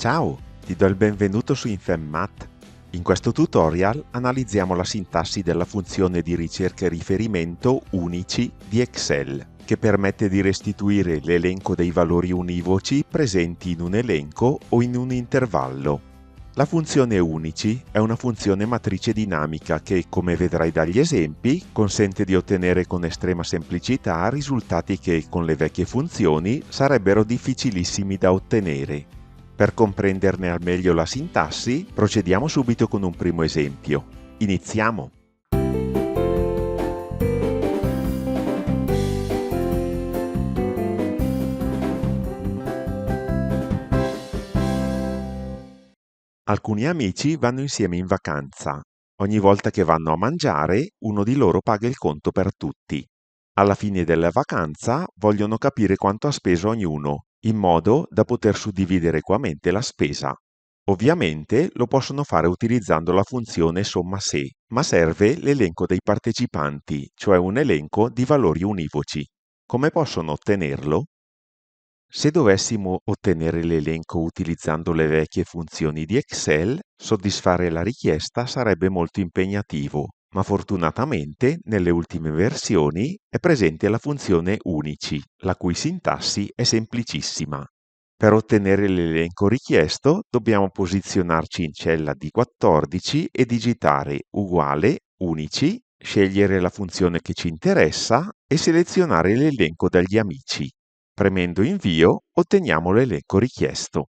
Ciao, ti do il benvenuto su InfemMath. In questo tutorial analizziamo la sintassi della funzione di ricerca e riferimento unici di Excel, che permette di restituire l'elenco dei valori univoci presenti in un elenco o in un intervallo. La funzione unici è una funzione matrice dinamica che, come vedrai dagli esempi, consente di ottenere con estrema semplicità risultati che, con le vecchie funzioni, sarebbero difficilissimi da ottenere. Per comprenderne al meglio la sintassi, procediamo subito con un primo esempio. Iniziamo! Alcuni amici vanno insieme in vacanza. Ogni volta che vanno a mangiare, uno di loro paga il conto per tutti. Alla fine della vacanza vogliono capire quanto ha speso ognuno, in modo da poter suddividere equamente la spesa. Ovviamente lo possono fare utilizzando la funzione somma se, ma serve l'elenco dei partecipanti, cioè un elenco di valori univoci. Come possono ottenerlo? Se dovessimo ottenere l'elenco utilizzando le vecchie funzioni di Excel, soddisfare la richiesta sarebbe molto impegnativo, ma fortunatamente nelle ultime versioni è presente la funzione unici, la cui sintassi è semplicissima. Per ottenere l'elenco richiesto dobbiamo posizionarci in cella D14 e digitare uguale unici, scegliere la funzione che ci interessa e selezionare l'elenco dagli amici. Premendo invio otteniamo l'elenco richiesto.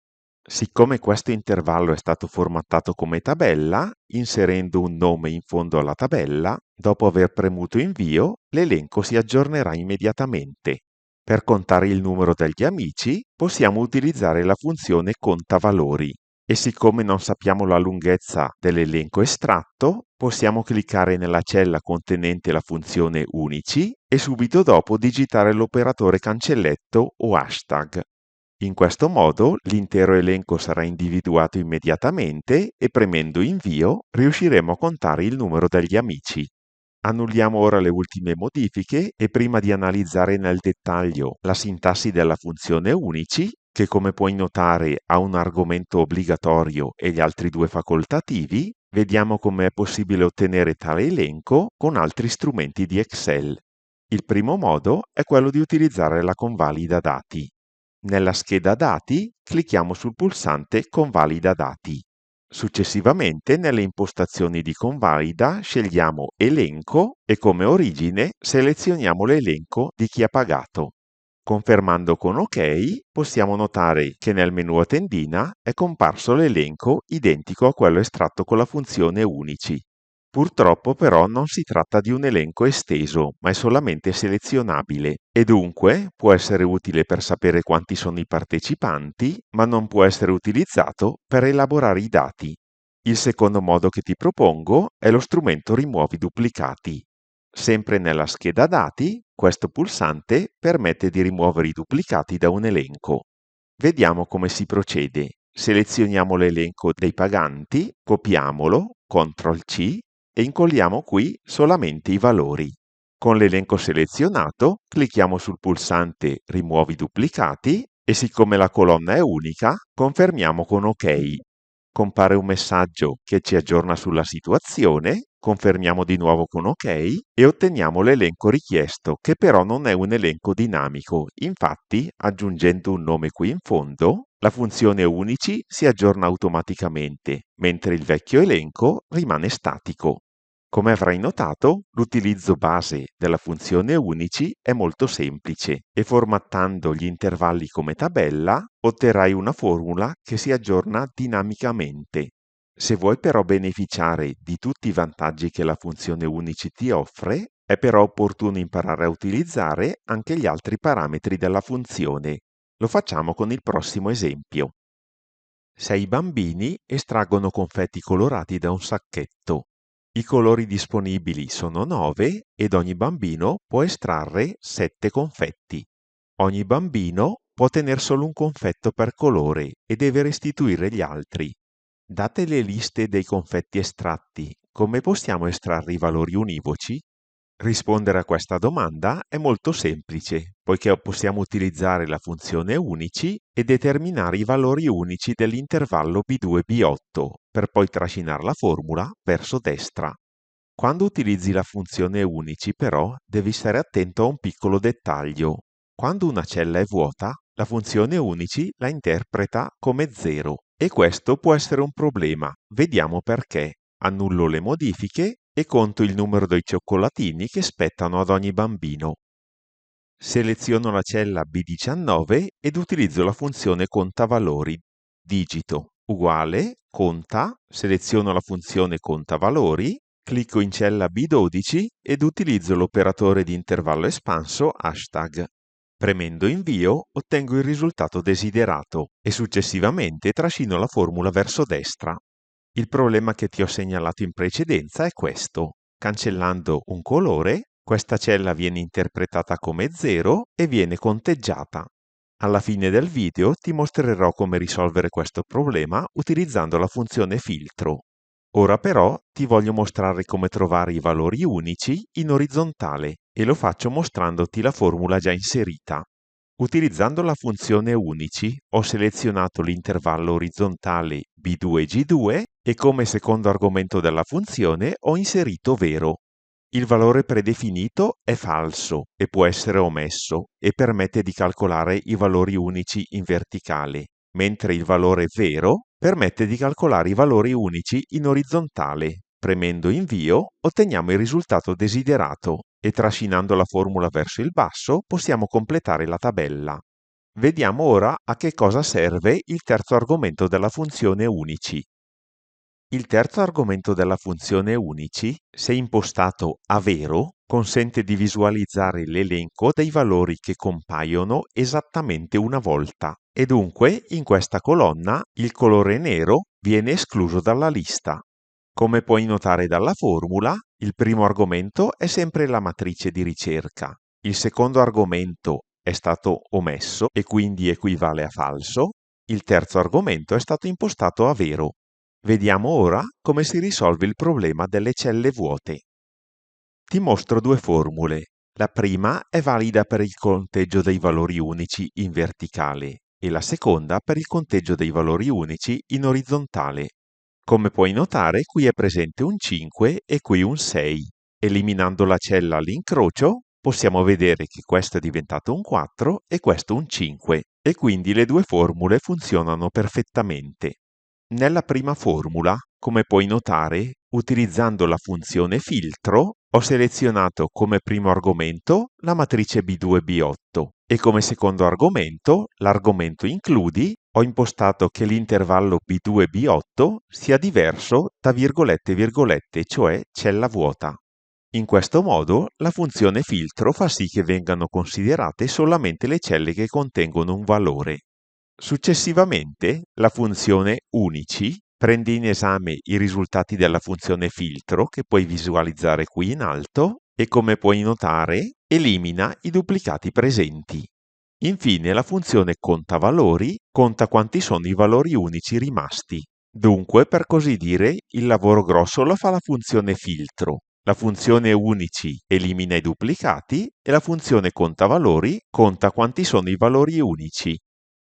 Siccome questo intervallo è stato formattato come tabella, inserendo un nome in fondo alla tabella, dopo aver premuto invio, l'elenco si aggiornerà immediatamente. Per contare il numero degli amici, possiamo utilizzare la funzione contavalori e siccome non sappiamo la lunghezza dell'elenco estratto, possiamo cliccare nella cella contenente la funzione unici e subito dopo digitare l'operatore cancelletto o hashtag. In questo modo l'intero elenco sarà individuato immediatamente e premendo invio riusciremo a contare il numero degli amici. Annulliamo ora le ultime modifiche e prima di analizzare nel dettaglio la sintassi della funzione unici, che come puoi notare ha un argomento obbligatorio e gli altri due facoltativi, vediamo come è possibile ottenere tale elenco con altri strumenti di Excel. Il primo modo è quello di utilizzare la convalida dati. Nella scheda dati clicchiamo sul pulsante convalida dati. Successivamente nelle impostazioni di convalida scegliamo elenco e come origine selezioniamo l'elenco di chi ha pagato. Confermando con OK possiamo notare che nel menu a tendina è comparso l'elenco identico a quello estratto con la funzione unici. Purtroppo però non si tratta di un elenco esteso, ma è solamente selezionabile e dunque può essere utile per sapere quanti sono i partecipanti, ma non può essere utilizzato per elaborare i dati. Il secondo modo che ti propongo è lo strumento Rimuovi duplicati. Sempre nella scheda dati, questo pulsante permette di rimuovere i duplicati da un elenco. Vediamo come si procede. Selezioniamo l'elenco dei paganti, copiamolo, CTRL-C e incolliamo qui solamente i valori. Con l'elenco selezionato, clicchiamo sul pulsante Rimuovi duplicati e siccome la colonna è unica, confermiamo con OK. Compare un messaggio che ci aggiorna sulla situazione, confermiamo di nuovo con OK e otteniamo l'elenco richiesto, che però non è un elenco dinamico. Infatti, aggiungendo un nome qui in fondo, la funzione unici si aggiorna automaticamente, mentre il vecchio elenco rimane statico. Come avrai notato, l'utilizzo base della funzione unici è molto semplice e formattando gli intervalli come tabella otterrai una formula che si aggiorna dinamicamente. Se vuoi però beneficiare di tutti i vantaggi che la funzione unici ti offre, è però opportuno imparare a utilizzare anche gli altri parametri della funzione. Lo facciamo con il prossimo esempio. 6 bambini estraggono confetti colorati da un sacchetto. I colori disponibili sono 9 ed ogni bambino può estrarre 7 confetti. Ogni bambino può tenere solo un confetto per colore e deve restituire gli altri. Date le liste dei confetti estratti, come possiamo estrarre i valori univoci? Rispondere a questa domanda è molto semplice, poiché possiamo utilizzare la funzione unici e determinare i valori unici dell'intervallo B2-B8 per poi trascinare la formula verso destra. Quando utilizzi la funzione unici, però, devi stare attento a un piccolo dettaglio. Quando una cella è vuota, la funzione unici la interpreta come 0 e questo può essere un problema. Vediamo perché. Annullo le modifiche e conto il numero dei cioccolatini che spettano ad ogni bambino. Seleziono la cella B19 ed utilizzo la funzione contavalori. Digito uguale conta, seleziono la funzione contavalori, clicco in cella B12 ed utilizzo l'operatore di intervallo espanso hashtag. Premendo invio ottengo il risultato desiderato e successivamente trascino la formula verso destra. Il problema che ti ho segnalato in precedenza è questo. Cancellando un colore, questa cella viene interpretata come 0 e viene conteggiata. Alla fine del video ti mostrerò come risolvere questo problema utilizzando la funzione filtro. Ora però ti voglio mostrare come trovare i valori unici in orizzontale e lo faccio mostrandoti la formula già inserita. Utilizzando la funzione unici ho selezionato l'intervallo orizzontale B2G2 e come secondo argomento della funzione ho inserito vero. Il valore predefinito è falso e può essere omesso e permette di calcolare i valori unici in verticale, mentre il valore vero permette di calcolare i valori unici in orizzontale. Premendo invio otteniamo il risultato desiderato e trascinando la formula verso il basso possiamo completare la tabella. Vediamo ora a che cosa serve il terzo argomento della funzione unici. Il terzo argomento della funzione unici, se impostato a vero, consente di visualizzare l'elenco dei valori che compaiono esattamente una volta e dunque in questa colonna il colore nero viene escluso dalla lista. Come puoi notare dalla formula, il primo argomento è sempre la matrice di ricerca, il secondo argomento è stato omesso e quindi equivale a falso, il terzo argomento è stato impostato a vero. Vediamo ora come si risolve il problema delle celle vuote. Ti mostro due formule. La prima è valida per il conteggio dei valori unici in verticale e la seconda per il conteggio dei valori unici in orizzontale. Come puoi notare, qui è presente un 5 e qui un 6. Eliminando la cella all'incrocio, possiamo vedere che questo è diventato un 4 e questo un 5, e quindi le due formule funzionano perfettamente. Nella prima formula, come puoi notare, utilizzando la funzione filtro, ho selezionato come primo argomento la matrice B2-B8 e come secondo argomento, l'argomento includi, ho impostato che l'intervallo B2-B8 sia diverso da virgolette virgolette, cioè cella vuota. In questo modo, la funzione filtro fa sì che vengano considerate solamente le celle che contengono un valore. Successivamente, la funzione unici prende in esame i risultati della funzione filtro che puoi visualizzare qui in alto e come puoi notare elimina i duplicati presenti. Infine la funzione contavalori conta quanti sono i valori unici rimasti. Dunque, per così dire, il lavoro grosso lo fa la funzione filtro. La funzione unici elimina i duplicati e la funzione contavalori conta quanti sono i valori unici.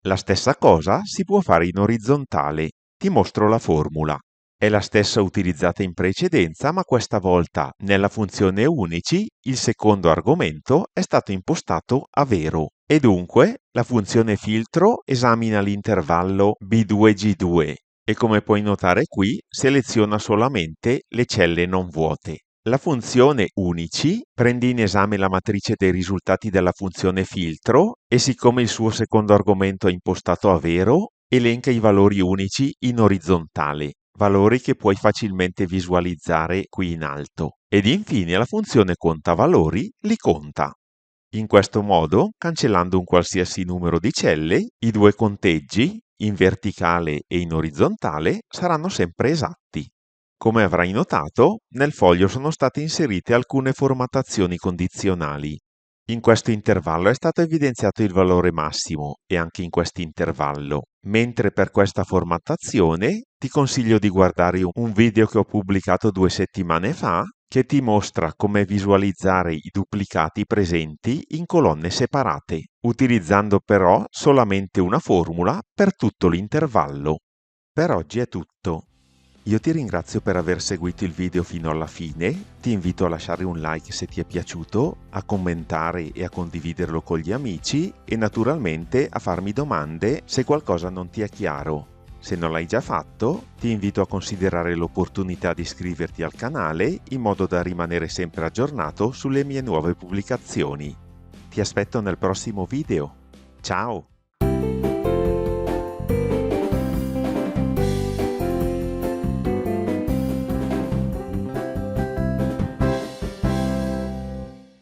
La stessa cosa si può fare in orizzontale. Ti mostro la formula. È la stessa utilizzata in precedenza, ma questa volta nella funzione unici il secondo argomento è stato impostato a vero e dunque la funzione filtro esamina l'intervallo B2G2 e come puoi notare qui seleziona solamente le celle non vuote. La funzione unici prende in esame la matrice dei risultati della funzione filtro e siccome il suo secondo argomento è impostato a vero, elenca i valori unici in orizzontale, valori che puoi facilmente visualizzare qui in alto. Ed infine la funzione contavalori li conta. In questo modo, cancellando un qualsiasi numero di celle, i due conteggi, in verticale e in orizzontale, saranno sempre esatti. Come avrai notato, nel foglio sono state inserite alcune formattazioni condizionali. In questo intervallo è stato evidenziato il valore massimo e anche in questo intervallo, mentre per questa formattazione ti consiglio di guardare un video che ho pubblicato 2 settimane fa che ti mostra come visualizzare i duplicati presenti in colonne separate, utilizzando però solamente una formula per tutto l'intervallo. Per oggi è tutto. Io ti ringrazio per aver seguito il video fino alla fine, ti invito a lasciare un like se ti è piaciuto, a commentare e a condividerlo con gli amici e naturalmente a farmi domande se qualcosa non ti è chiaro. Se non l'hai già fatto, ti invito a considerare l'opportunità di iscriverti al canale in modo da rimanere sempre aggiornato sulle mie nuove pubblicazioni. Ti aspetto nel prossimo video. Ciao!